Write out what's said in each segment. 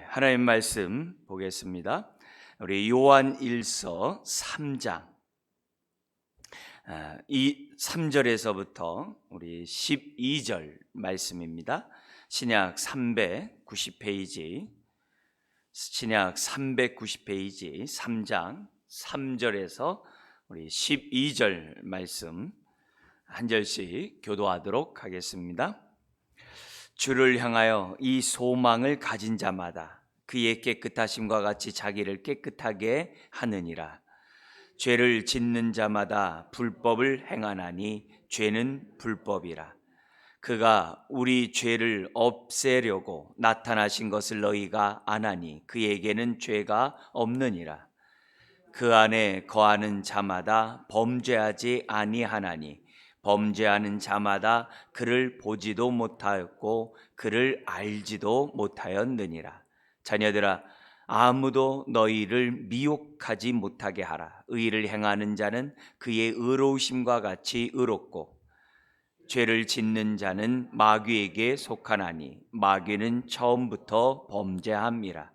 하나님 말씀 보겠습니다. 우리 요한 1서 3장 이 3절에서부터 우리 12절 말씀입니다. 신약 390페이지 3장 3절에서 우리 12절 말씀 한 절씩 교도하도록 하겠습니다. 주를 향하여 이 소망을 가진 자마다 그의 깨끗하심과 같이 자기를 깨끗하게 하느니라. 죄를 짓는 자마다 불법을 행하나니 죄는 불법이라. 그가 우리 죄를 없애려고 나타나신 것을 너희가 아나니 그에게는 죄가 없느니라. 그 안에 거하는 자마다 범죄하지 아니하나니 범죄하는 자마다 그를 보지도 못하였고 그를 알지도 못하였느니라. 자녀들아, 아무도 너희를 미혹하지 못하게 하라. 의를 행하는 자는 그의 의로우심과 같이 의롭고 죄를 짓는 자는 마귀에게 속하나니 마귀는 처음부터 범죄함이라.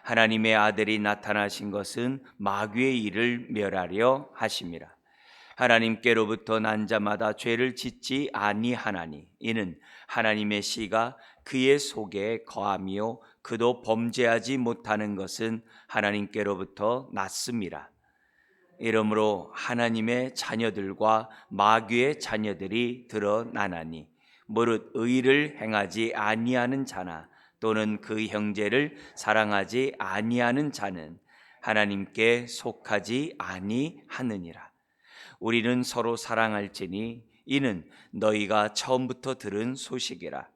하나님의 아들이 나타나신 것은 마귀의 일을 멸하려 하심이라. 하나님께로부터 난 자마다 죄를 짓지 아니하나니 이는 하나님의 씨가 그의 속에 거함이요 그도 범죄하지 못하는 것은 하나님께로부터 났음이라. 이러므로 하나님의 자녀들과 마귀의 자녀들이 드러나나니 무릇 의를 행하지 아니하는 자나 또는 그 형제를 사랑하지 아니하는 자는 하나님께 속하지 아니하느니라. 우리는 서로 사랑할지니 이는 너희가 처음부터 들은 소식이라.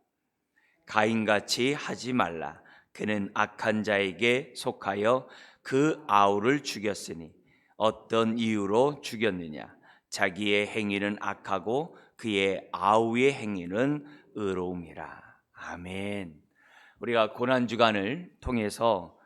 가인같이 하지 말라. 그는 악한 자에게 속하여 그 아우를 죽였으니 어떤 이유로 죽였느냐? 자기의 행위는 악하고 그의 아우의 행위는 의로움이라. 아멘. 우리가 고난주간을 통해서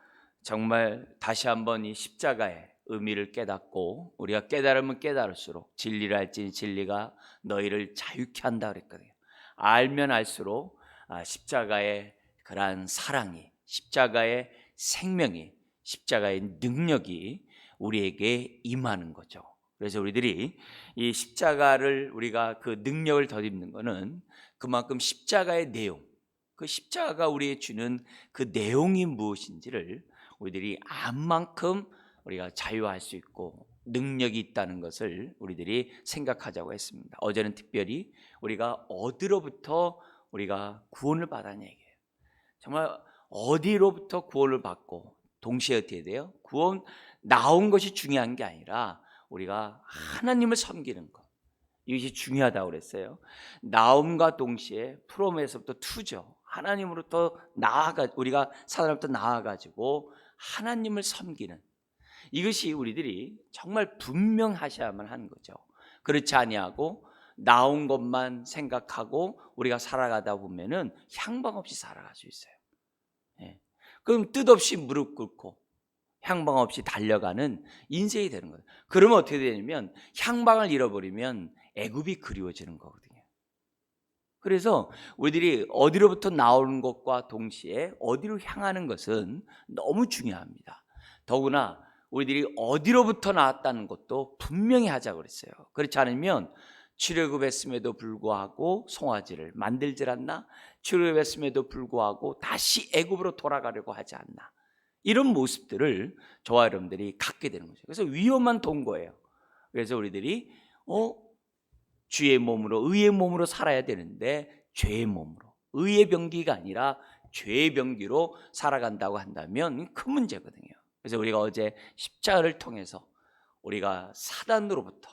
정말 다시 한번 이 십자가의 의미를 깨닫고 우리가 깨달으면 깨달을수록 진리를 알지니 진리가 너희를 자유케 한다 그랬거든요. 알면 알수록 십자가의 그러한 사랑이, 십자가의 생명이, 십자가의 능력이 우리에게 임하는 거죠. 그래서 우리들이 이 십자가를 우리가 그 능력을 덧입는 것은 그만큼 십자가의 내용, 그 십자가가 우리에게 주는 그 내용이 무엇인지를 우리들이 안 만큼 우리가 자유할 수 있고 능력이 있다는 것을 우리들이 생각하자고 했습니다. 어제는 특별히 우리가 어디로부터 우리가 구원을 받았냐 얘기예요. 정말 어디로부터 구원을 받고 동시에 어떻게 돼요? 구원 나온 것이 중요한 게 아니라 우리가 하나님을 섬기는 것, 이것이 중요하다고 그랬어요. 나옴과 동시에 프롬에서부터 투죠. 하나님으로부터 우리가 사단으로부터 나아가지고 하나님을 섬기는 이것이 우리들이 정말 분명하셔야만 하는 거죠. 그렇지 아니하고 나온 것만 생각하고 우리가 살아가다 보면은 향방 없이 살아갈 수 있어요. 그럼 뜻없이 무릎 꿇고 향방 없이 달려가는 인생이 되는 거예요. 그러면 어떻게 되냐면 향방을 잃어버리면 애굽이 그리워지는 거거든요. 그래서 우리들이 어디로부터 나오는 것과 동시에 어디로 향하는 것은 너무 중요합니다. 더구나 우리들이 어디로부터 나왔다는 것도 분명히 하자고 그랬어요. 그렇지 않으면 출애굽했음에도 불구하고 송아지를 만들질 않나? 출애굽했음에도 불구하고 다시 애굽으로 돌아가려고 하지 않나? 이런 모습들을 저와 여러분들이 갖게 되는 거죠. 그래서 위험한 동거예요. 그래서 우리들이 주의 몸으로, 의의 몸으로 살아야 되는데 죄의 몸으로, 의의 병기가 아니라 죄의 병기로 살아간다고 한다면 큰 문제거든요. 그래서 우리가 어제 십자가를 통해서 우리가 사단으로부터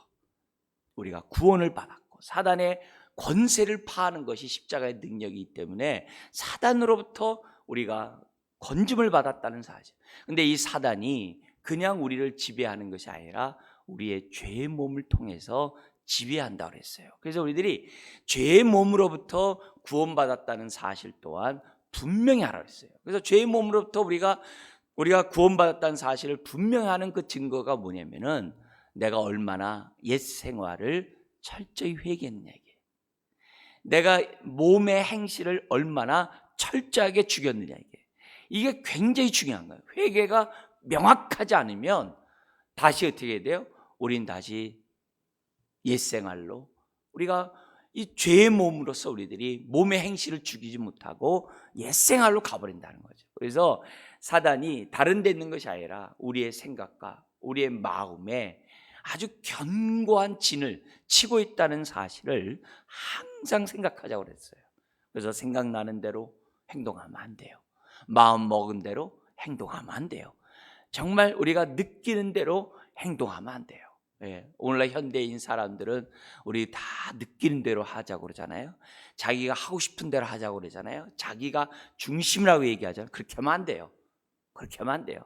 우리가 구원을 받았고 사단의 권세를 파하는 것이 십자가의 능력이기 때문에 사단으로부터 우리가 건짐을 받았다는 사실. 근데 이 사단이 그냥 우리를 지배하는 것이 아니라 우리의 죄의 몸을 통해서 지배한다고 그랬어요. 그래서 우리들이 죄의 몸으로부터 구원받았다는 사실 또한 분명히 알아야 했어요. 그래서 죄의 몸으로부터 우리가 구원받았다는 사실을 분명히 하는 그 증거가 뭐냐면은 내가 얼마나 옛 생활을 철저히 회개했냐 이게. 내가 몸의 행실을 얼마나 철저하게 죽였느냐 이게. 이게 굉장히 중요한 거예요. 회개가 명확하지 않으면 다시 어떻게 해야 돼요? 우린 다시 옛생활로, 우리가 이 죄의 몸으로서 우리들이 몸의 행실을 죽이지 못하고 옛생활로 가버린다는 거죠. 그래서 사단이 다른 데 있는 것이 아니라 우리의 생각과 우리의 마음에 아주 견고한 진을 치고 있다는 사실을 항상 생각하자고 그랬어요. 그래서 생각나는 대로 행동하면 안 돼요. 마음 먹은 대로 행동하면 안 돼요. 정말 우리가 느끼는 대로 행동하면 안 돼요. 예, 오늘날 현대인 사람들은 우리 다 느끼는 대로 하자고 그러잖아요. 자기가 하고 싶은 대로 하자고 그러잖아요. 자기가 중심이라고 얘기하잖아요. 그렇게 하면 안 돼요. 그렇게 하면 안 돼요.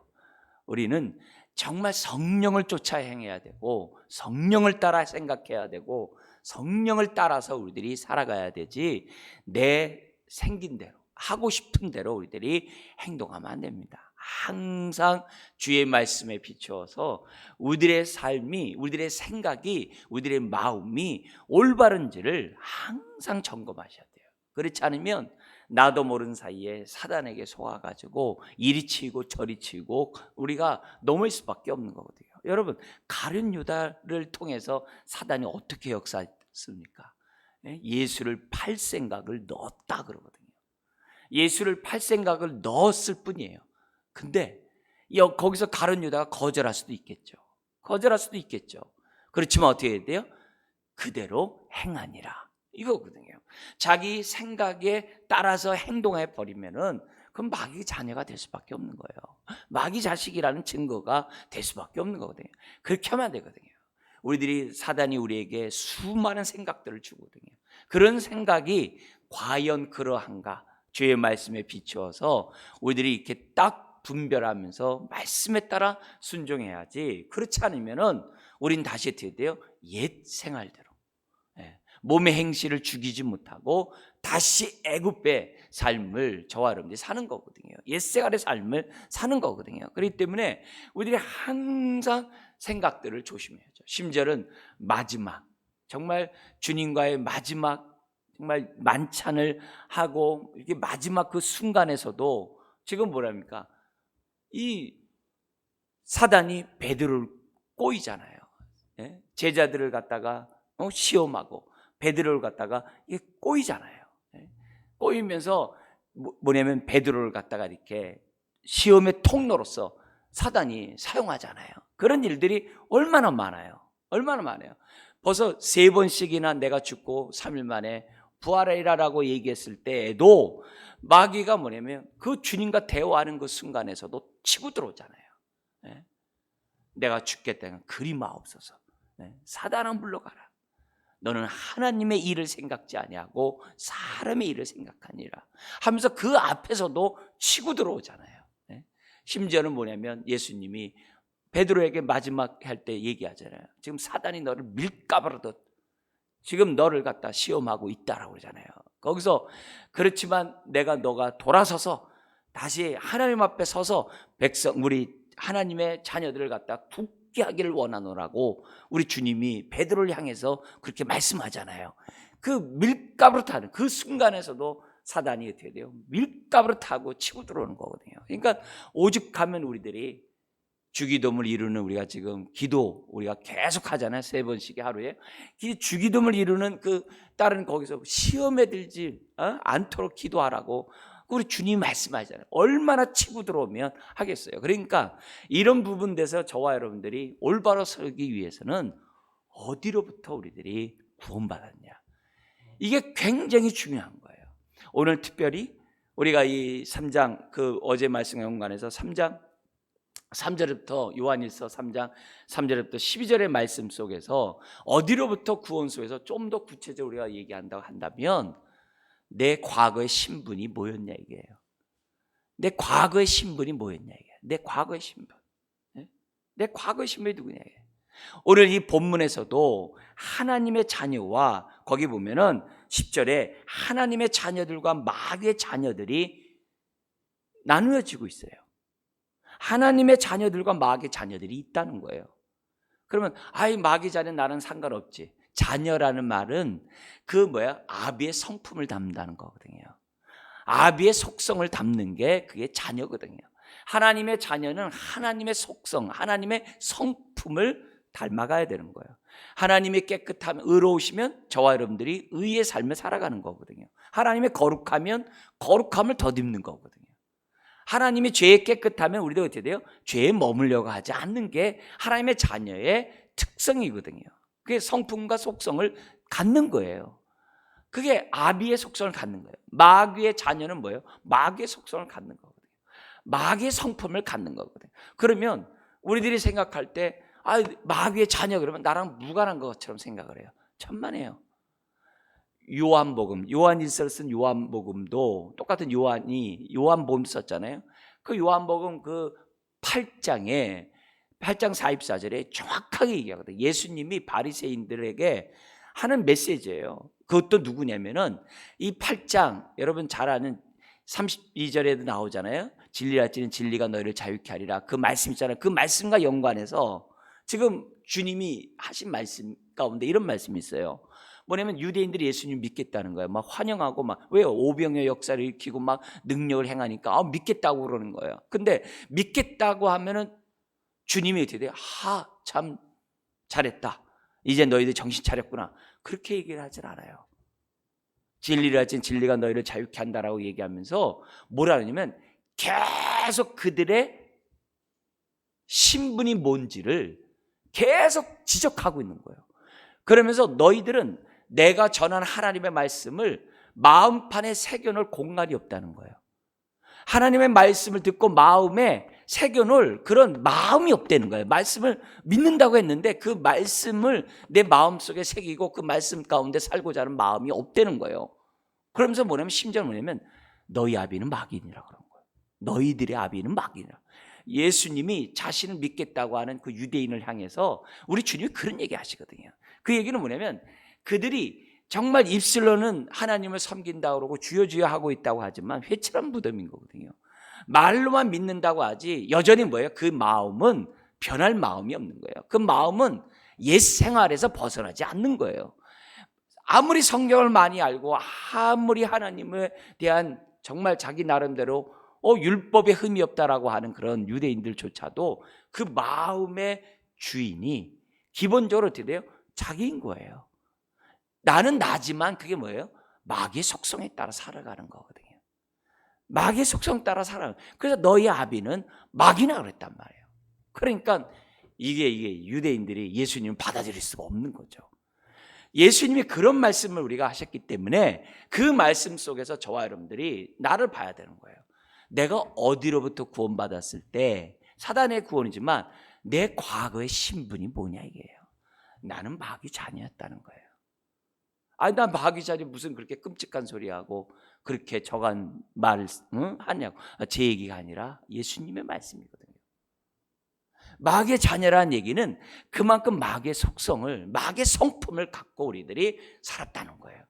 우리는 정말 성령을 쫓아 행해야 되고, 성령을 따라 생각해야 되고, 성령을 따라서 우리들이 살아가야 되지, 내 생긴 대로, 하고 싶은 대로 우리들이 행동하면 안 됩니다. 항상 주의 말씀에 비추어서 우리들의 삶이, 우리들의 생각이, 우리들의 마음이 올바른지를 항상 점검하셔야 돼요. 그렇지 않으면 나도 모르는 사이에 사단에게 속아가지고 이리 치고 저리 치고 우리가 넘을 수밖에 없는 거거든요. 여러분, 가룟 유다를 통해서 사단이 어떻게 역사했습니까? 예수를 팔 생각을 넣었다 그러거든요. 예수를 팔 생각을 넣었을 뿐이에요. 근데 거기서 가룟 유다가 거절할 수도 있겠죠. 거절할 수도 있겠죠. 그렇지만 어떻게 해야 돼요? 그대로 행하니라, 이거거든요. 자기 생각에 따라서 행동해 버리면은 그럼 마귀 자녀가 될 수밖에 없는 거예요. 마귀 자식이라는 증거가 될 수밖에 없는 거거든요. 그렇게 하면 안 되거든요. 우리들이, 사단이 우리에게 수많은 생각들을 주거든요. 그런 생각이 과연 그러한가, 주의 말씀에 비추어서 우리들이 이렇게 딱 분별하면서 말씀에 따라 순종해야지. 그렇지 않으면은 우린 다시 어떻게 돼요? 옛 생활대로, 몸의 행실을 죽이지 못하고 다시 애굽의 삶을 저와 여러분들이 사는 거거든요. 옛생활의 삶을 사는 거거든요. 그렇기 때문에 우리들이 항상 생각들을 조심해야죠. 심지어는 마지막, 정말 주님과의 마지막 정말 만찬을 하고 이렇게 마지막 그 순간에서도 지금 뭐랍니까? 이 사단이 베드로를 꼬이잖아요. 제자들을 갖다가 시험하고 베드로를 갖다가 이게 꼬이잖아요. 꼬이면서 뭐냐면 베드로를 갖다가 이렇게 시험의 통로로서 사단이 사용하잖아요. 그런 일들이 얼마나 많아요. 얼마나 많아요. 벌써 3번씩이나 내가 죽고 3일 만에 부활하리라고 얘기했을 때에도 마귀가 뭐냐면 그 주님과 대화하는 그 순간에서도 치고 들어오잖아요. 내가 죽겠다는 그리 마옵소서. 사단아 물러가라. 너는 하나님의 일을 생각지 아니하고 사람의 일을 생각하니라 하면서 그 앞에서도 치고 들어오잖아요. 심지어는 뭐냐면 예수님이 베드로에게 마지막 할 때 얘기하잖아요. 지금 사단이 너를 밀가 버리듯 지금 너를 갖다 시험하고 있다라고 그러잖아요. 거기서 그렇지만 너가 돌아서서 다시 하나님 앞에 서서 우리 하나님의 자녀들을 갖다 굳게 하기를 원하노라고 우리 주님이 베드로를 향해서 그렇게 말씀하잖아요. 그 밀가부로 타는 그 순간에서도 사단이 어떻게 돼요? 밀가부로 타고 치고 들어오는 거거든요. 그러니까 오죽하면 우리들이 주기도문을 이루는, 우리가 지금 기도 우리가 계속 하잖아요. 3번씩 하루에. 주기도문을 이루는 그 딸은 거기서 시험에 들지 않도록 기도하라고 우리 주님이 말씀하잖아요. 얼마나 치고 들어오면 하겠어요. 그러니까 이런 부분에서 저와 여러분들이 올바로 서기 위해서는 어디로부터 우리들이 구원받았냐, 이게 굉장히 중요한 거예요. 오늘 특별히 우리가 이 3장, 그 어제 말씀 연관해서 3장 3절부터, 요한일서 3장 3절부터 12절의 말씀 속에서 어디로부터 구원 속에서 좀 더 구체적으로 우리가 얘기한다고 한다면 내 과거의 신분이 뭐였냐 이게요. 내 과거의 신분이 뭐였냐 이게. 내 과거의 신분. 내 과거의 신분이 누구냐 이게. 오늘 이 본문에서도 하나님의 자녀와, 거기 보면은 10절에 하나님의 자녀들과 마귀의 자녀들이 나누어지고 있어요. 하나님의 자녀들과 마귀의 자녀들이 있다는 거예요. 그러면 마귀 자녀 나는 상관없지. 자녀라는 말은 아비의 성품을 담는다는 거거든요. 아비의 속성을 담는 게 그게 자녀거든요. 하나님의 자녀는 하나님의 속성, 하나님의 성품을 닮아가야 되는 거예요. 하나님의 깨끗함, 의로우시면 저와 여러분들이 의의 삶을 살아가는 거거든요. 하나님의 거룩하면 거룩함을 덧입는 거거든요. 하나님의 죄에 깨끗하면 우리도 어떻게 돼요? 죄에 머물려고 하지 않는 게 하나님의 자녀의 특성이거든요. 그게 성품과 속성을 갖는 거예요. 그게 아비의 속성을 갖는 거예요. 마귀의 자녀는 뭐예요? 마귀의 속성을 갖는 거거든요. 마귀의 성품을 갖는 거거든요. 그러면 우리들이 생각할 때 마귀의 자녀 그러면 나랑 무관한 것처럼 생각을 해요. 천만에요. 요한복음, 요한일서를 쓴 요한복음도 똑같은 요한이 요한복음 썼잖아요. 그 요한복음 그 8장 44절에 정확하게 얘기하거든요. 예수님이 바리새인들에게 하는 메시지예요. 그것도 누구냐면은 이 8장 여러분 잘 아는 32절에도 나오잖아요. 진리라 찌는 진리가 너희를 자유케 하리라. 그 말씀 있잖아요. 그 말씀과 연관해서 지금 주님이 하신 말씀 가운데 이런 말씀이 있어요. 뭐냐면 유대인들이 예수님 믿겠다는 거예요. 막 환영하고 막 왜요? 오병의 역사를 일으키고 막 능력을 행하니까 믿겠다고 그러는 거예요. 근데 믿겠다고 하면은 주님이 어떻게 돼요? 참 잘했다. 이제 너희들 정신 차렸구나. 그렇게 얘기를 하진 않아요. 진리라 진 진리가 너희를 자유케 한다라고 얘기하면서 뭐라 하냐면 계속 그들의 신분이 뭔지를 계속 지적하고 있는 거예요. 그러면서 너희들은 내가 전한 하나님의 말씀을 마음판에 새겨놓을 공간이 없다는 거예요. 하나님의 말씀을 듣고 마음에 새겨놓을 그런 마음이 없다는 거예요. 말씀을 믿는다고 했는데 그 말씀을 내 마음속에 새기고 그 말씀 가운데 살고자 하는 마음이 없다는 거예요. 그러면서 뭐냐면 심지어 뭐냐면 너희 아비는 마귀니라 그런 거예요. 너희들의 아비는 마귀니라. 예수님이 자신을 믿겠다고 하는 그 유대인을 향해서 우리 주님이 그런 얘기 하시거든요. 그 얘기는 뭐냐면 그들이 정말 입술로는 하나님을 섬긴다고 그러고 주여 주여 하고 있다고 하지만 회칠한 무덤인 거거든요. 말로만 믿는다고 하지 여전히 뭐예요? 그 마음은 변할 마음이 없는 거예요. 그 마음은 옛 생활에서 벗어나지 않는 거예요. 아무리 성경을 많이 알고 아무리 하나님에 대한 정말 자기 나름대로 율법에 흠이 없다라고 하는 그런 유대인들조차도 그 마음의 주인이 기본적으로 어떻게 돼요? 자기인 거예요. 나는 나지만 그게 뭐예요? 마귀의 속성에 따라 살아가는 거거든요. 마귀의 속성 따라 살아가는. 그래서 너희 아비는 마귀나 그랬단 말이에요. 그러니까 이게 유대인들이 예수님을 받아들일 수가 없는 거죠. 예수님이 그런 말씀을 우리가 하셨기 때문에 그 말씀 속에서 저와 여러분들이 나를 봐야 되는 거예요. 내가 어디로부터 구원받았을 때 사단의 구원이지만 내 과거의 신분이 뭐냐 이게요. 나는 마귀 자녀였다는 거예요. 난 마귀 자녀 무슨 그렇게 끔찍한 소리하고 그렇게 저간 말을 하냐고. 제 얘기가 아니라 예수님의 말씀이거든요. 마귀의 자녀라는 얘기는 그만큼 마귀의 속성을, 마귀의 성품을 갖고 우리들이 살았다는 거예요.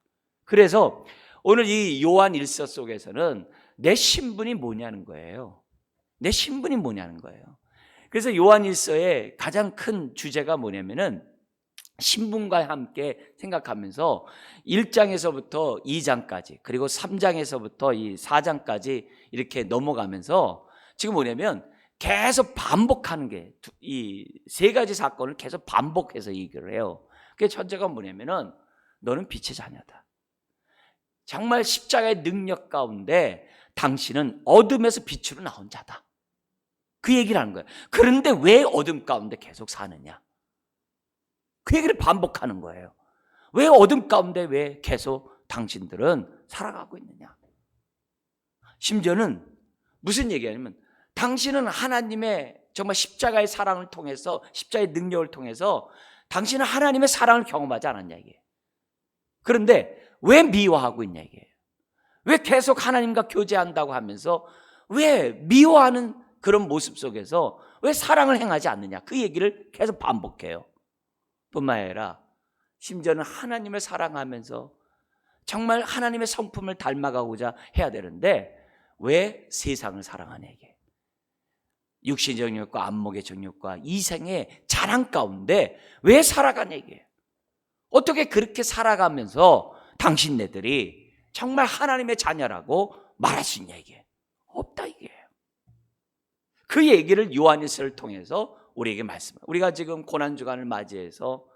그래서 오늘 이 요한 일서 속에서는 내 신분이 뭐냐는 거예요. 내 신분이 뭐냐는 거예요. 그래서 요한 일서의 가장 큰 주제가 뭐냐면은 신분과 함께 생각하면서 1장에서부터 2장까지 그리고 3장에서부터 이 4장까지 이렇게 넘어가면서 지금 뭐냐면 계속 반복하는 게 이 세 가지 사건을 계속 반복해서 얘기를 해요. 그게 첫째가 뭐냐면은 너는 빛의 자녀다. 정말 십자가의 능력 가운데 당신은 어둠에서 빛으로 나온 자다. 그 얘기를 하는 거예요. 그런데 왜 어둠 가운데 계속 사느냐? 그 얘기를 반복하는 거예요. 왜 어둠 가운데 왜 계속 당신들은 살아가고 있느냐? 심지어는 무슨 얘기하냐면 당신은 하나님의 정말 십자가의 사랑을 통해서 십자가의 능력을 통해서 당신은 하나님의 사랑을 경험하지 않았냐 이게. 그런데 왜 미워하고 있냐 이게. 왜 계속 하나님과 교제한다고 하면서 왜 미워하는 그런 모습 속에서 왜 사랑을 행하지 않느냐 그 얘기를 계속 반복해요. 뿐만 아니라 심지어는 하나님을 사랑하면서 정말 하나님의 성품을 닮아가고자 해야 되는데 왜 세상을 사랑하냐 이게. 육신의 정욕과 안목의 정욕과 이생의 자랑 가운데 왜 살아가냐 이게. 어떻게 그렇게 살아가면서 당신네들이 정말 하나님의 자녀라고 말할 수 있냐 이게? 없다 이게. 그 얘기를 요한일서를 통해서 우리에게 말씀합니다. 우리가 지금 고난주간을 맞이해서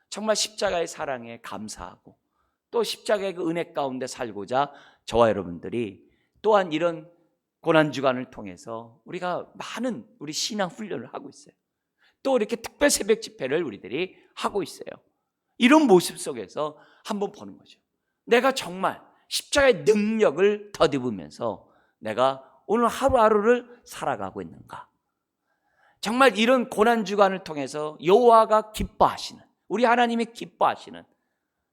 정말 십자가의 사랑에 감사하고 또 십자가의 그 은혜 가운데 살고자 저와 여러분들이 또한 이런 고난주간을 통해서 우리가 많은 우리 신앙 훈련을 하고 있어요. 또 이렇게 특별 새벽 집회를 우리들이 하고 있어요. 이런 모습 속에서 한번 보는 거죠. 내가 정말 십자가의 능력을 덧입으면서 내가 오늘 하루하루를 살아가고 있는가? 정말 이런 고난주간을 통해서 여호와가 기뻐하시는, 우리 하나님이 기뻐하시는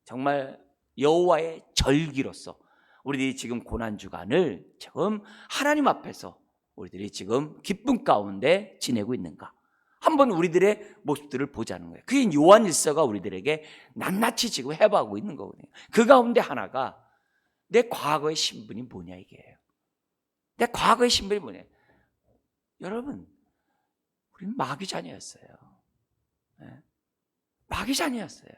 정말 여호와의 절기로서 우리들이 지금 고난주간을 지금 하나님 앞에서 우리들이 지금 기쁨 가운데 지내고 있는가? 한번 우리들의 모습들을 보자는 거예요. 그게 요한일서가 우리들에게 낱낱이 지금 해봐하고 있는 거거든요. 그 가운데 하나가 내 과거의 신분이 뭐냐 이게요. 내 과거의 신분이 뭐냐. 여러분, 우리는 마귀 자녀였어요. 마귀 자녀였어요.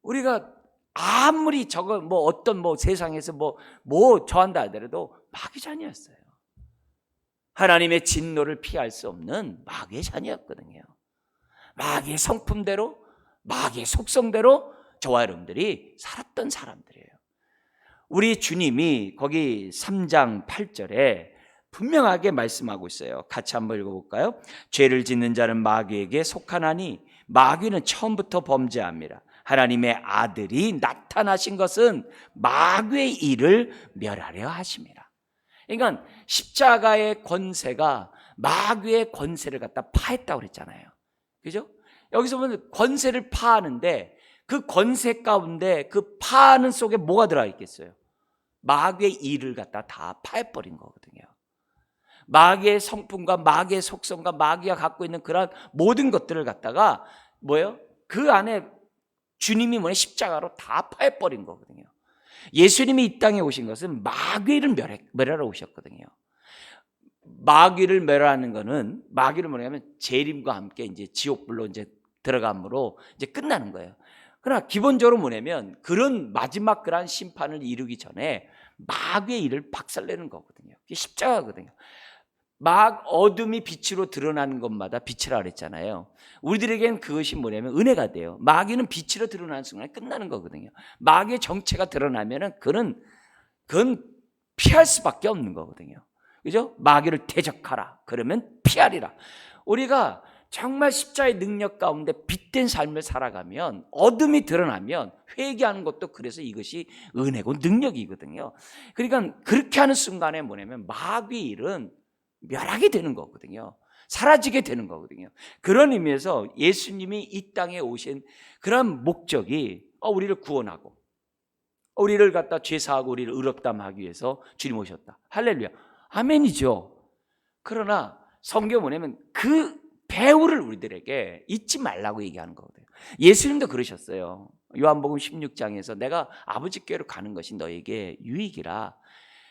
우리가 아무리 저거 어떤 세상에서 저한다 하더라도 마귀 자녀였어요. 하나님의 진노를 피할 수 없는 마귀의 자녀였거든요. 마귀의 성품대로, 마귀의 속성대로 저와 여러분들이 살았던 사람들이에요. 우리 주님이 거기 3장 8절에 분명하게 말씀하고 있어요. 같이 한번 읽어볼까요? 죄를 짓는 자는 마귀에게 속하나니 마귀는 처음부터 범죄합니다. 하나님의 아들이 나타나신 것은 마귀의 일을 멸하려 하심이라. 그러니까 십자가의 권세가 마귀의 권세를 갖다 파했다고 그랬잖아요. 그죠? 여기서 보면 권세를 파하는데 그 권세 가운데 그 파하는 속에 뭐가 들어가 있겠어요? 마귀의 일을 갖다 다 파해버린 거거든요. 마귀의 성품과 마귀의 속성과 마귀가 갖고 있는 그런 모든 것들을 갖다가 그 안에 주님이 십자가로 다 파해버린 거거든요. 예수님이 이 땅에 오신 것은 마귀를 멸하러 오셨거든요. 마귀를 멸하는 것은 마귀를 뭐냐면 재림과 함께 이제 지옥불로 이제 들어감으로 이제 끝나는 거예요. 그러나 기본적으로 뭐냐면 그런 마지막 그런 심판을 이루기 전에 마귀의 일을 박살내는 거거든요. 그게 십자가거든요. 어둠이 빛으로 드러나는 것마다 빛이라 그랬잖아요. 우리들에겐 그것이 뭐냐면 은혜가 돼요. 마귀는 빛으로 드러나는 순간에 끝나는 거거든요. 마귀의 정체가 드러나면은 그건 피할 수밖에 없는 거거든요. 그죠? 마귀를 대적하라. 그러면 피하리라. 우리가 정말 십자가의 능력 가운데 빛된 삶을 살아가면 어둠이 드러나면 회개하는 것도 그래서 이것이 은혜고 능력이거든요. 그러니까 그렇게 하는 순간에 뭐냐면 마귀의 일은 멸하게 되는 거거든요. 사라지게 되는 거거든요. 그런 의미에서 예수님이 이 땅에 오신 그런 목적이 우리를 구원하고 우리를 갖다 죄사하고 우리를 의롭다 하기 위해서 주님 오셨다. 할렐루야. 아멘이죠. 그러나 성경 뭐냐면 그 배후를 우리들에게 잊지 말라고 얘기하는 거거든요. 예수님도 그러셨어요. 요한복음 16장에서 내가 아버지께로 가는 것이 너에게 유익이라.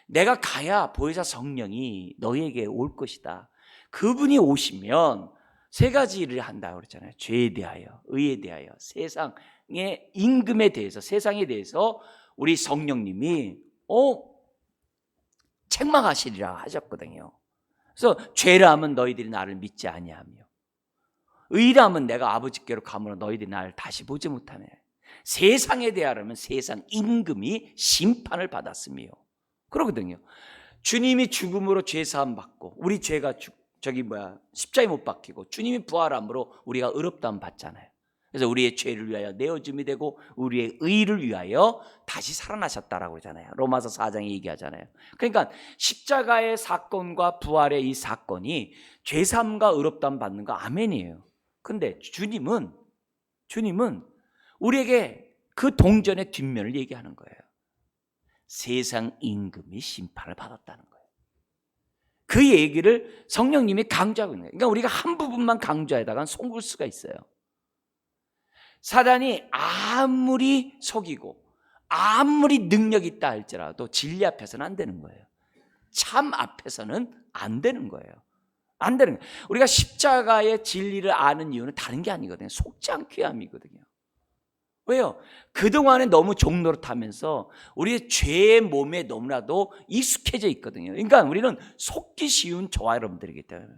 내가 가야 보혜사 성령이 너에게 올 것이다. 그분이 오시면 세 가지 일을 한다고 그랬잖아요. 죄에 대하여, 의에 대하여, 세상의 임금에 대해서, 세상에 대해서 우리 성령님이 책망하시리라 하셨거든요. 그래서 죄라 하면 너희들이 나를 믿지 아니하며 의라 하면 내가 아버지께로 가므로 너희들이 나를 다시 보지 못하네. 세상에 대하여는 세상 임금이 심판을 받았으며 그러거든요. 주님이 죽음으로 죄사함 받고 우리 죄가 십자가에 못 박히고 주님이 부활함으로 우리가 의롭다함 받잖아요. 그래서 우리의 죄를 위하여 내어줌이 되고 우리의 의를 위하여 다시 살아나셨다라고 그러잖아요. 로마서 4장에 얘기하잖아요. 그러니까 십자가의 사건과 부활의 이 사건이 죄사함과 의롭다함 받는 거 아멘이에요. 근데 주님은 우리에게 그 동전의 뒷면을 얘기하는 거예요. 세상 임금이 심판을 받았다는 거예요. 그 얘기를 성령님이 강조하고 있는 거예요. 그러니까 우리가 한 부분만 강조하다가 속을 수가 있어요. 사단이 아무리 속이고 아무리 능력 있다 할지라도 진리 앞에서는 안 되는 거예요. 참 앞에서는 안 되는 거예요. 안 되는 거예요. 우리가 십자가의 진리를 아는 이유는 다른 게 아니거든요. 속지 않게 함이거든요. 왜요? 그동안에 너무 종노릇하면서 우리의 죄의 몸에 너무나도 익숙해져 있거든요. 그러니까 우리는 속기 쉬운 저와 여러분들이기 때문에,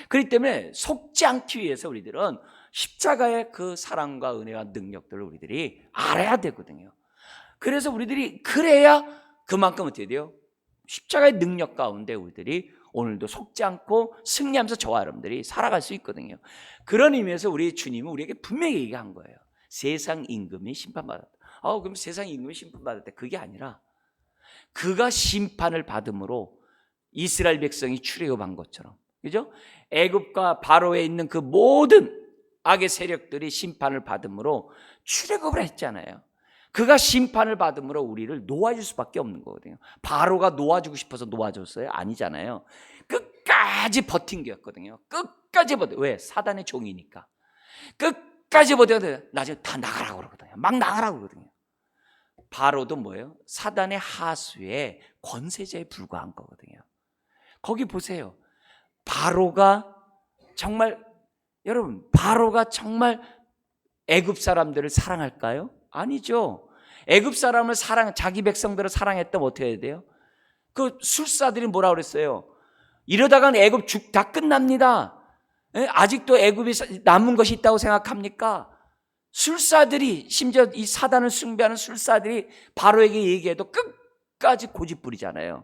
그렇기 때문에 속지 않기 위해서 우리들은 십자가의 그 사랑과 은혜와 능력들을 우리들이 알아야 되거든요. 그래서 우리들이 그래야 그만큼 어떻게 돼요? 십자가의 능력 가운데 우리들이 오늘도 속지 않고 승리하면서 저와 여러분들이 살아갈 수 있거든요. 그런 의미에서 우리 주님은 우리에게 분명히 얘기한 거예요. 세상 임금이 심판받았다. 그럼 세상 임금이 심판받았다. 그게 아니라 그가 심판을 받음으로 이스라엘 백성이 출애굽한 것처럼, 그죠? 애굽과 바로에 있는 그 모든 악의 세력들이 심판을 받음으로 출애굽을 했잖아요. 그가 심판을 받음으로 우리를 놓아줄 수밖에 없는 거거든요. 바로가 놓아주고 싶어서 놓아줬어요? 아니잖아요. 끝까지 버틴 게였거든요. 끝까지 버텨. 왜? 사단의 종이니까. 끝까지 버텨야 나중에 다 나가라고 그러거든요. 막 나가라고 그러거든요. 바로도 뭐예요? 사단의 하수의 권세자에 불과한 거거든요. 거기 보세요. 바로가 정말, 여러분, 바로가 정말 애굽 사람들을 사랑할까요? 아니죠. 애굽 사람을 자기 백성들을 사랑했다면 어떻게 해야 돼요? 그 술사들이 뭐라 그랬어요? 이러다가는 애굽 다 끝납니다. 아직도 애굽이 남은 것이 있다고 생각합니까? 술사들이, 심지어 이 사단을 숭배하는 술사들이 바로에게 얘기해도 끝까지 고집 부리잖아요.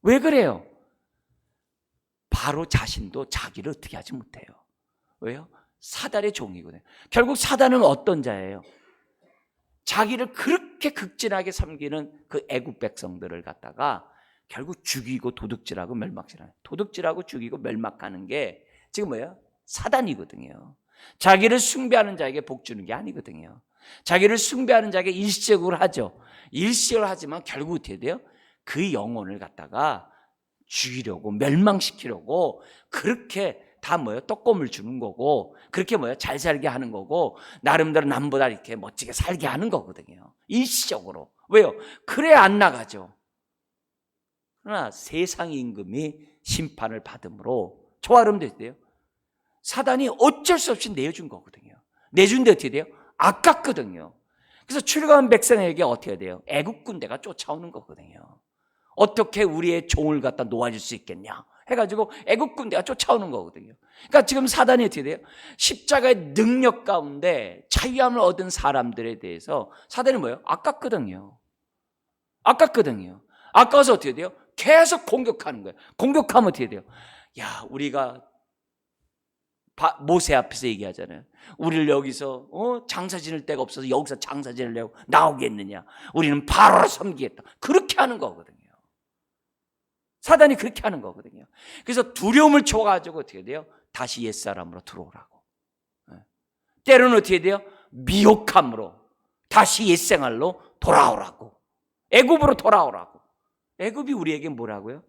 왜 그래요? 바로 자신도 자기를 어떻게 하지 못해요. 왜요? 사단의 종이거든요. 결국 사단은 어떤 자예요? 자기를 그렇게 극진하게 섬기는 그 애굽 백성들을 갖다가 결국 죽이고 도둑질하고 멸망시하는, 도둑질하고 죽이고 멸망하는 게 지금 뭐예요? 사단이거든요. 자기를 숭배하는 자에게 복 주는 게 아니거든요. 자기를 숭배하는 자에게 일시적으로 하죠. 일시적으로 하지만 결국 어떻게 돼요? 그 영혼을 갖다가 죽이려고 멸망시키려고 그렇게 다 뭐예요? 떡고물 주는 거고, 그렇게 뭐예요? 잘 살게 하는 거고, 나름대로 남보다 이렇게 멋지게 살게 하는 거거든요. 일시적으로. 왜요? 그래야 안 나가죠. 그러나 세상 임금이 심판을 받음으로 저와 여러분들 돼요. 사단이 어쩔 수 없이 내준 거거든요. 내준데 어떻게 돼요? 아깝거든요. 그래서 출애굽한 백성에게 어떻게 돼요? 애국 군대가 쫓아오는 거거든요. 어떻게 우리의 종을 갖다 놓아줄 수 있겠냐 해가지고 애국 군대가 쫓아오는 거거든요. 그러니까 지금 사단이 어떻게 돼요? 십자가의 능력 가운데 자유함을 얻은 사람들에 대해서 사단이 뭐예요? 아깝거든요. 아깝거든요. 아까워서 어떻게 돼요? 계속 공격하는 거예요. 공격하면 어떻게 돼요? 야, 우리가 모세 앞에서 얘기하잖아요. 우리를 여기서 장사 지낼 데가 없어서 여기서 장사 지내려고 나오겠느냐. 우리는 바로를 섬기겠다. 그렇게 하는 거거든요. 사단이 그렇게 하는 거거든요. 그래서 두려움을 줘가지고 어떻게 돼요? 다시 옛사람으로 들어오라고. 때로는 어떻게 돼요? 미혹함으로 다시 옛생활로 돌아오라고. 애굽으로 돌아오라고. 애굽이 우리에게 뭐라고요?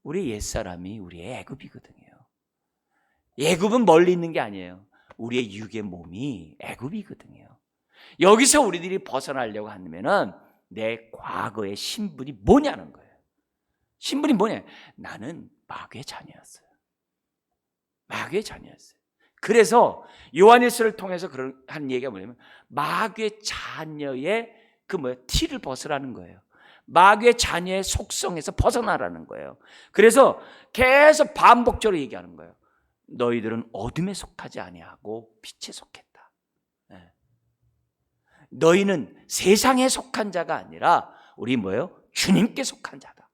우리 옛사람이 우리의 애굽이거든요. 애굽은 멀리 있는 게 아니에요. 우리의 육의 몸이 애굽이거든요. 여기서 우리들이 벗어나려고 하면은 내 과거의 신분이 뭐냐는 거예요. 신분이 뭐냐? 나는 마귀의 자녀였어요. 마귀의 자녀였어요. 그래서 요한일서를 통해서 한 얘기가 뭐냐면 마귀의 자녀의 티를 벗으라는 거예요. 마귀의 자녀의 속성에서 벗어나라는 거예요. 그래서 계속 반복적으로 얘기하는 거예요. 너희들은 어둠에 속하지 아니하고 빛에 속했다. 너희는 세상에 속한 자가 아니라 우리 뭐예요? 주님께 속한 자다.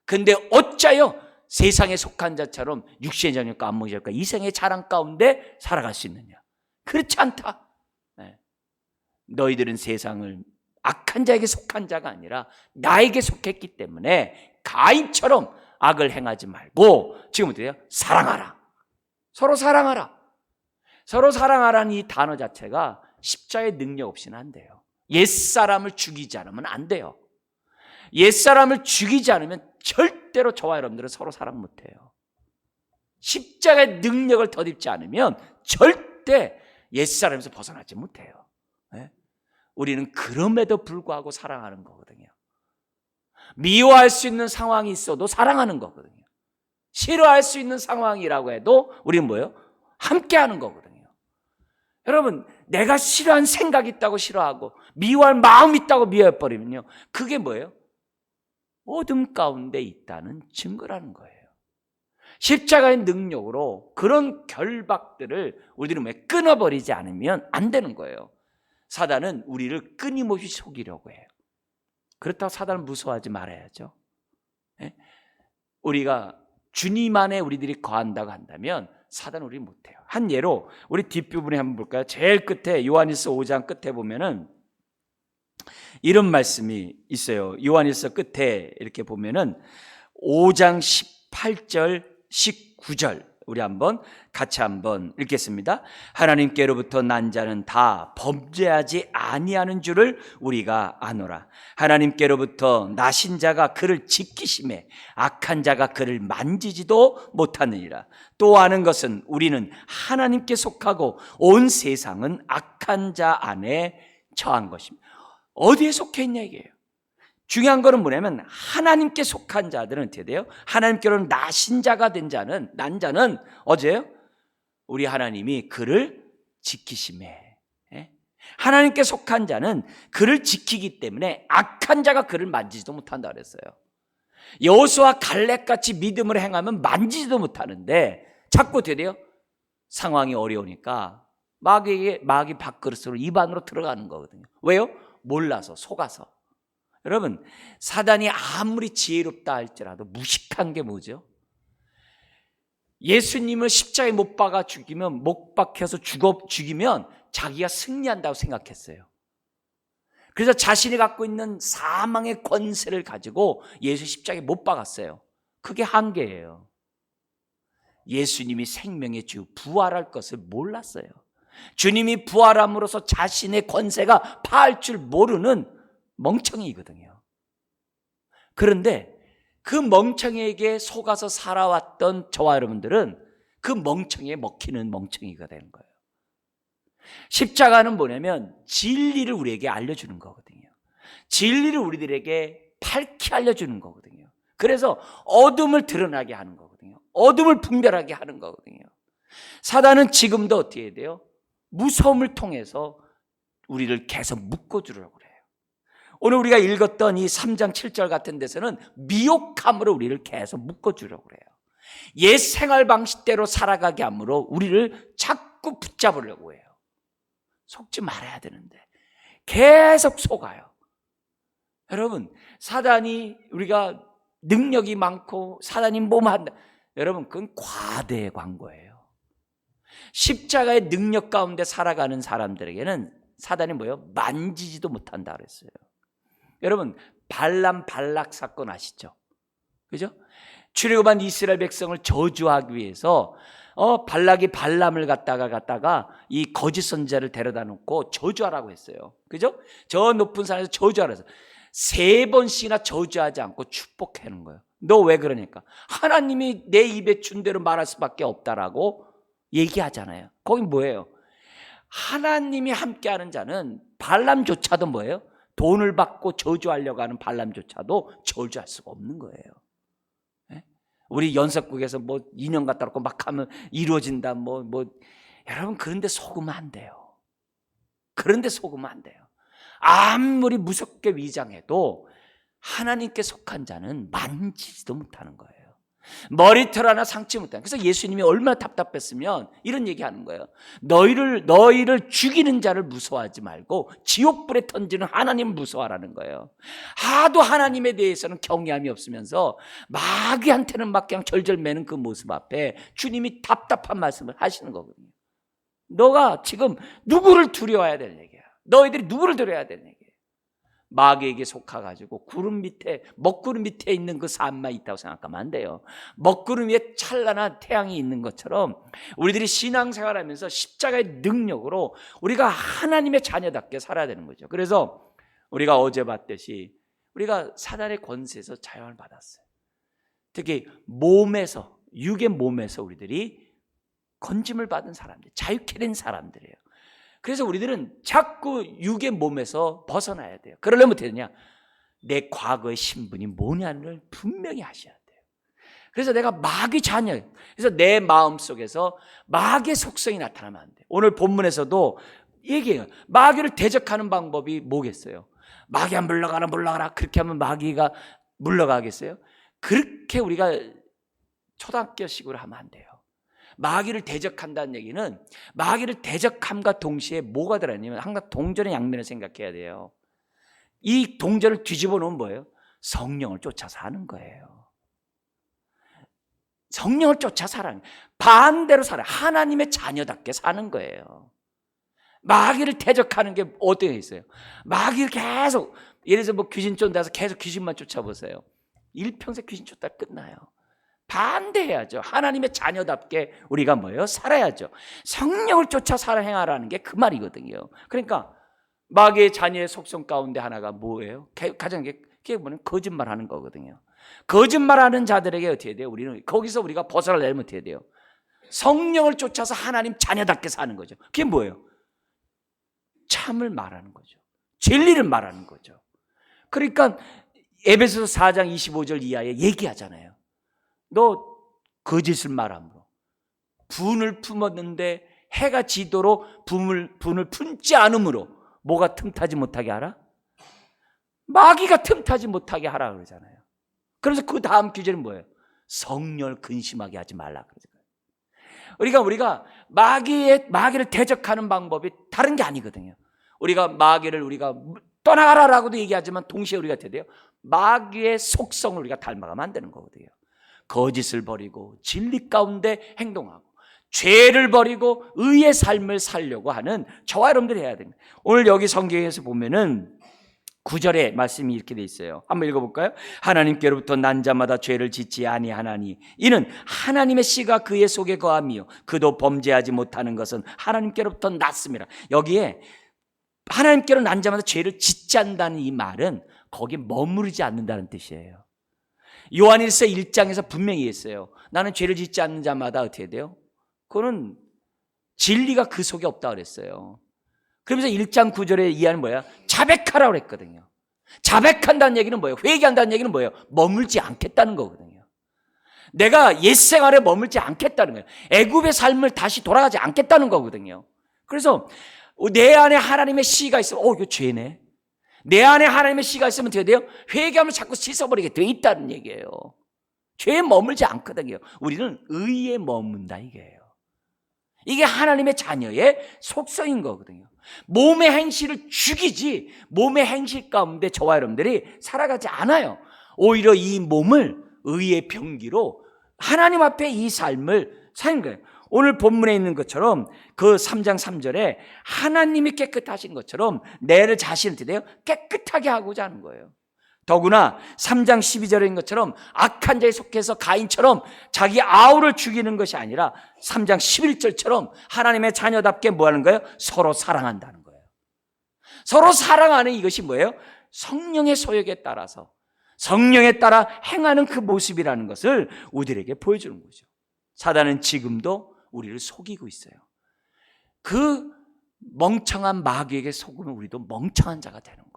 근데 어찌하여 세상에 속한 자처럼 육신의 정욕과 안목의 정욕과 이생의 자랑 가운데 살아갈 수 있느냐? 그렇지 않다. 너희들은 세상을 악한 자에게 속한 자가 아니라 나에게 속했기 때문에 가인처럼 악을 행하지 말고 지금 어떻게 해요? 사랑하라. 서로 사랑하라. 서로 사랑하라는 이 단어 자체가 십자의 능력 없이는 안 돼요. 옛사람을 죽이지 않으면 안 돼요. 옛사람을 죽이지 않으면 절대로 저와 여러분들은 서로 사랑 못해요. 십자가의 능력을 덧입지 않으면 절대 옛사람에서 벗어나지 못해요. 우리는 그럼에도 불구하고 사랑하는 거거든요. 미워할 수 있는 상황이 있어도 사랑하는 거거든요. 싫어할 수 있는 상황이라고 해도 우리는 뭐예요? 함께하는 거거든요. 여러분, 내가 싫어하는 생각이 있다고 싫어하고 미워할 마음이 있다고 미워해버리면요, 그게 뭐예요? 어둠 가운데 있다는 증거라는 거예요. 십자가의 능력으로 그런 결박들을 우리들은 왜 끊어버리지 않으면 안 되는 거예요. 사단은 우리를 끊임없이 속이려고 해요. 그렇다고 사단을 무서워하지 말아야죠. 우리가 주님 안에 우리들이 거한다고 한다면 사단은 우리 못해요. 한 예로 우리 뒷부분에 한번 볼까요? 제일 끝에 요한일서 5장 끝에 보면은 이런 말씀이 있어요. 요한일서 끝에 이렇게 보면은 5장 18절 19절 우리 같이 한번 읽겠습니다. 하나님께로부터 난 자는 다 범죄하지 아니하는 줄을 우리가 아노라. 하나님께로부터 나신 자가 그를 지키심에 악한 자가 그를 만지지도 못하느니라. 또 아는 것은 우리는 하나님께 속하고 온 세상은 악한 자 안에 처한 것입니다. 어디에 속해 있냐 이게요. 중요한 거는 뭐냐면 하나님께 속한 자들은 어떻게 돼요? 하나님께로는 나신 자가 된 자는, 난 자는 어제요? 우리 하나님이 그를 지키심에, 하나님께 속한 자는 그를 지키기 때문에 악한 자가 그를 만지지도 못한다 그랬어요. 여호수아 갈렙같이 믿음을 행하면 만지지도 못하는데 자꾸 어떻게 돼요? 상황이 어려우니까 마귀 밥그릇으로 입 안으로 들어가는 거거든요. 왜요? 몰라서, 속아서. 여러분, 사단이 아무리 지혜롭다 할지라도 무식한 게 뭐죠? 예수님을 십자가에 못 박혀서 죽이면 자기가 승리한다고 생각했어요. 그래서 자신이 갖고 있는 사망의 권세를 가지고 예수 십자가에 못 박았어요. 그게 한계예요. 예수님이 생명의 주, 부활할 것을 몰랐어요. 주님이 부활함으로써 자신의 권세가 파할 줄 모르는 멍청이거든요. 그런데 그 멍청이에게 속아서 살아왔던 저와 여러분들은 그 멍청이에 먹히는 멍청이가 되는 거예요. 십자가는 뭐냐면 진리를 우리에게 알려주는 거거든요. 진리를 우리들에게 밝히 알려주는 거거든요. 그래서 어둠을 드러나게 하는 거거든요. 어둠을 분별하게 하는 거거든요. 사단은 지금도 어떻게 해야 돼요? 무서움을 통해서 우리를 계속 묶어주려고 그래요. 오늘 우리가 읽었던 이 3장 7절 같은 데서는 미혹함으로 우리를 계속 묶어주려고 그래요. 옛 생활 방식대로 살아가게 함으로 우리를 자꾸 붙잡으려고 해요. 속지 말아야 되는데 계속 속아요. 여러분, 사단이 우리가 능력이 많고 사단이 뭐뭐 한다. 여러분, 그건 과대의 광고예요. 십자가의 능력 가운데 살아가는 사람들에게는 사단이 뭐예요? 만지지도 못한다 그랬어요. 여러분, 발락 사건 아시죠? 그죠? 출애굽한 이스라엘 백성을 저주하기 위해서 발락이 발람을 갖다가 이 거짓 선지자를 데려다 놓고 저주하라고 했어요. 그죠? 저 높은 산에서 저주하라 해서 3번씩이나 저주하지 않고 축복하는 거예요. 너 왜 그러니까? 하나님이 내 입에 준 대로 말할 수밖에 없다라고 얘기하잖아요. 거긴 뭐예요? 하나님이 함께하는 자는 발람조차도 뭐예요? 돈을 받고 저주하려고 하는 발람조차도 저주할 수가 없는 거예요. 우리 연석국에서 뭐 인형 갖다 놓고 막 하면 이루어진다 여러분, 그런데 속으면 안 돼요. 그런데 속으면 안 돼요. 아무리 무섭게 위장해도 하나님께 속한 자는 만지지도 못하는 거예요. 머리털 하나 상치 못하는. 그래서 예수님이 얼마나 답답했으면 이런 얘기하는 거예요. 너희를 죽이는 자를 무서워하지 말고 지옥불에 던지는 하나님을 무서워하라는 거예요. 하도 하나님에 대해서는 경외함이 없으면서 마귀한테는 막 그냥 절절매는 그 모습 앞에 주님이 답답한 말씀을 하시는 거거든요. 너가 지금 누구를 두려워해야 되는 얘기야. 너희들이 누구를 두려워해야 되는 얘기야. 마귀에게 속아가지고 먹구름 밑에 있는 그 산만 있다고 생각하면 안 돼요. 먹구름 위에 찬란한 태양이 있는 것처럼 우리들이 신앙생활하면서 십자가의 능력으로 우리가 하나님의 자녀답게 살아야 되는 거죠. 그래서 우리가 어제 봤듯이 우리가 사단의 권세에서 자유함을 받았어요. 특히 육의 몸에서 우리들이 건짐을 받은 사람들, 자유케 된 사람들이에요. 그래서 우리들은 자꾸 육의 몸에서 벗어나야 돼요. 그러려면 어떻게 되냐? 내 과거의 신분이 뭐냐를 분명히 하셔야 돼요. 그래서 내가 마귀 자녀예요. 그래서 내 마음속에서 마귀의 속성이 나타나면 안 돼요. 오늘 본문에서도 얘기해요. 마귀를 대적하는 방법이 뭐겠어요? 마귀야 물러가라 물러가라 그렇게 하면 마귀가 물러가겠어요? 그렇게 우리가 초등학교식으로 하면 안 돼요. 마귀를 대적한다는 얘기는 마귀를 대적함과 동시에 뭐가 들어있냐면 항상 동전의 양면을 생각해야 돼요. 이 동전을 뒤집어 놓으면 뭐예요? 성령을 쫓아서 하는 거예요. 성령을 쫓아 살아요. 반대로 살아요. 하나님의 자녀답게 사는 거예요. 마귀를 대적하는 게 어떤 게 있어요? 마귀를 계속, 예를 들어서 뭐 귀신 쫓아서 계속 귀신만 쫓아보세요. 일평생 귀신 쫓다 끝나요. 반대해야죠. 하나님의 자녀답게 우리가 뭐예요? 살아야죠. 성령을 쫓아 살아 행하라는 게 그 말이거든요. 그러니까 마귀의 자녀의 속성 가운데 하나가 뭐예요? 가장 그게 뭐냐면 거짓말하는 거거든요. 거짓말하는 자들에게 어떻게 돼요? 우리는 거기서 우리가 벗어나려면 어떻게 돼요? 성령을 쫓아서 하나님 자녀답게 사는 거죠. 그게 뭐예요? 참을 말하는 거죠. 진리를 말하는 거죠. 그러니까 에베소서 4장 25절 이하에 얘기하잖아요. 너 거짓을 말함으로 분을 품었는데 해가 지도록 분을 품지 않음으로 뭐가 틈타지 못하게 하라? 마귀가 틈타지 못하게 하라 그러잖아요. 그래서 그 다음 규제는 뭐예요? 성령을 근심하게 하지 말라 그러잖아요. 우리가 마귀를 대적하는 방법이 다른 게 아니거든요. 우리가 마귀를 우리가 떠나가라라고도 얘기하지만 동시에 우리가 어떻게 돼요? 마귀의 속성을 우리가 닮아가면 안 되는 거거든요. 거짓을 버리고 진리 가운데 행동하고 죄를 버리고 의의 삶을 살려고 하는 저와 여러분들이 해야 됩니다. 오늘 여기 성경에서 보면은 9절에 말씀이 이렇게 돼 있어요. 한번 읽어볼까요? 하나님께로부터 난 자마다 죄를 짓지 아니하나니 이는 하나님의 씨가 그의 속에 거함이요 그도 범죄하지 못하는 것은 하나님께로부터 났습니다. 여기에 하나님께로 난 자마다 죄를 짓지 않는다는 이 말은 거기에 머무르지 않는다는 뜻이에요. 요한일서 1장에서 분명히 했어요. 나는 죄를 짓지 않는 자마다 어떻게 돼요? 그거는 진리가 그 속에 없다 그랬어요. 그러면서 1장 9절에 이하는 뭐야? 자백하라고 그랬거든요. 자백한다는 얘기는 뭐예요? 회개한다는 얘기는 뭐예요? 머물지 않겠다는 거거든요. 내가 옛 생활에 머물지 않겠다는 거예요. 애굽의 삶을 다시 돌아가지 않겠다는 거거든요. 그래서 내 안에 하나님의 씨가 있으면 이거 죄네. 내 안에 하나님의 씨가 있으면 어떻게 돼요? 회개하면 자꾸 씻어버리게 돼 있다는 얘기예요. 죄에 머물지 않거든요. 우리는 의에 머문다 이게요. 이게 하나님의 자녀의 속성인 거거든요. 몸의 행실을 죽이지 몸의 행실 가운데 저와 여러분들이 살아가지 않아요. 오히려 이 몸을 의의 병기로 하나님 앞에 이 삶을 사는 거예요. 오늘 본문에 있는 것처럼 그 3장 3절에 하나님이 깨끗하신 것처럼 내 자신을 어떻게 돼요? 깨끗하게 하고자 하는 거예요. 더구나 3장 12절인 것처럼 악한 자에 속해서 가인처럼 자기 아우를 죽이는 것이 아니라 3장 11절처럼 하나님의 자녀답게 뭐 하는 거예요? 서로 사랑한다는 거예요. 서로 사랑하는 이것이 뭐예요? 성령의 소욕에 따라서 성령에 따라 행하는 그 모습이라는 것을 우리에게 보여주는 거죠. 사단은 지금도 우리를 속이고 있어요. 그 멍청한 마귀에게 속으면 우리도 멍청한 자가 되는 거예요.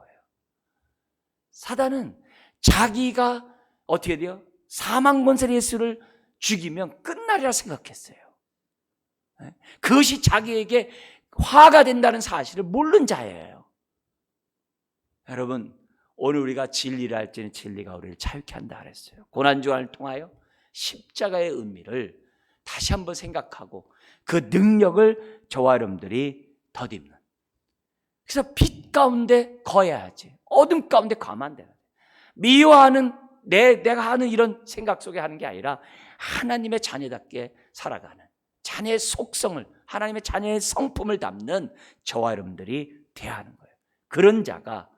사단은 자기가 어떻게 돼요? 사망 권세 예수를 죽이면 끝나리라 생각했어요. 그것이 자기에게 화가 된다는 사실을 모르는 자예요. 여러분, 오늘 우리가 진리를 할 때는 진리가 우리를 자유케 한다 그랬어요. 고난주간을 통하여 십자가의 의미를 다시 한번 생각하고 그 능력을 저와 여러분들이 덧입는. 그래서 빛 가운데 거해야지. 어둠 가운데 가면 안 돼요. 미워하는 내가 하는 이런 생각 속에 하는 게 아니라 하나님의 자녀답게 살아가는 자녀의 속성을 하나님의 자녀의 성품을 담는 저와 여러분들이 돼야 하는 거예요. 그런 자가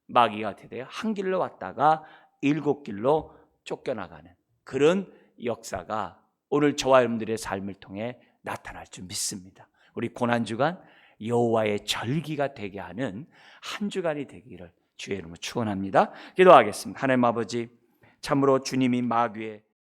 마귀가 어떻게 돼요? 한 길로 왔다가 7길로 쫓겨나가는 그런 역사가 오늘 저와 여러분들의 삶을 통해 나타날 줄 믿습니다. 우리 고난주간 여호와의 절기가 되게 하는 한 주간이 되기를 주의 이름으로 축원합니다. 기도하겠습니다. 하나님 아버지, 참으로 주님이 마귀의